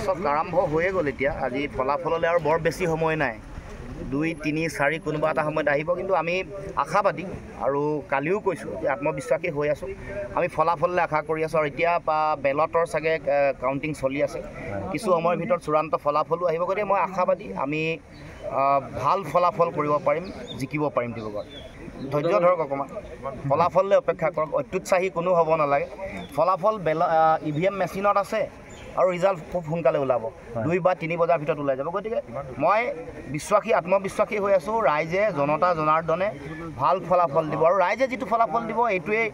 চব আৰম্ভ হৈয়ে গ'ল এতিয়া আজি ফলাফললৈ আৰু বৰ বেছি সময় নাই 2, 3, 4 কোনোবা এটা সময়ত আহিব কিন্তু আমি আশাবাদী আৰু কালিও কৈছোঁ যে আত্মবিশ্বাসী হৈ আছোঁ আমি ফলাফললৈ আশা কৰি আছোঁ আৰু এতিয়া বেলটৰ চাগে কাউণ্টিং চলি আছে কিছু সময়ৰ ভিতৰত চূড়ান্ত ফলাফলো আহিব গতিকে মই আশাবাদী আমি ভাল ফলাফল কৰিব পাৰিম জিকিব পাৰিম ডিব্ৰুগড় ধৈৰ্য ধৰক অকণমান ফলাফললৈ অপেক্ষা কৰক অত্যুৎসাহী কোনো হ'ব নালাগে ফলাফল EVM মেচিনত আছে আৰু ৰিজাল্ট খুব সোনকালে ওলাব 2 বা 3 বজাৰ ভিতৰত ওলাই যাব গতিকে মই আত্মবিশ্বাসী হৈ আছোঁ ৰাইজে জনতা জনাৰ্দনে ভাল ফলাফল দিব আৰু ৰাইজে যিটো ফলাফল দিব এইটোৱেই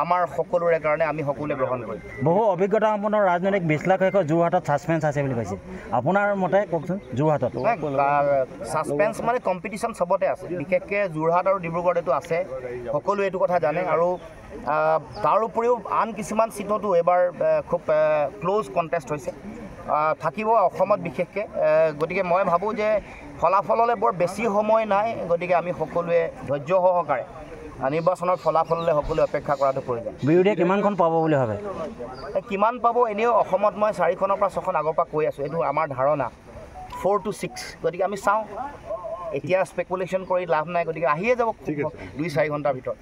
আমাৰ সকলোৰে কাৰণে আমি সকলোৱে গ্ৰহণ কৰিম বহু অভিজ্ঞতা সম্পন্ন ৰাজনৈতিক বিশ্লেষকে যোৰহাটত ছাছপেন্স আছে বুলি কৈছে আপোনাৰ মতে কওকচোন যোৰহাটত ছাছপেন্স মানে কম্পিটিশ্যন চবতে আছে বিশেষকৈ যোৰহাট আৰু ডিব্ৰুগড়তো আছে সকলোৱে এইটো কথা জানে আৰু তাৰ উপৰিও আন কিছুমান চিটতো এবাৰ খুব ক্লোজ কণ্টেষ্ট হৈছে থাকিব অসমত বিশেষকৈ গতিকে মই ভাবোঁ যে ফলাফললৈ বৰ বেছি সময় নাই গতিকে আমি সকলোৱে ধৈৰ্য সহকাৰে নিৰ্বাচনৰ ফলাফললৈ সকলোৱে অপেক্ষা কৰাটো প্ৰয়োজন বিৰোধীয়ে কিমানখন পাব বুলি ভাবে কিমান পাব এনেও অসমত মই 4খনৰ পৰা 6খন আগৰ পৰা কৈ আছোঁ এইটো আমাৰ ধাৰণা 4 to 6 গতিকে আমি চাওঁ এতিয়া স্পেকুলেশ্যন কৰি লাভ নাই গতিকে আহিয়ে যাব 2-4 ঘণ্টাৰ ভিতৰত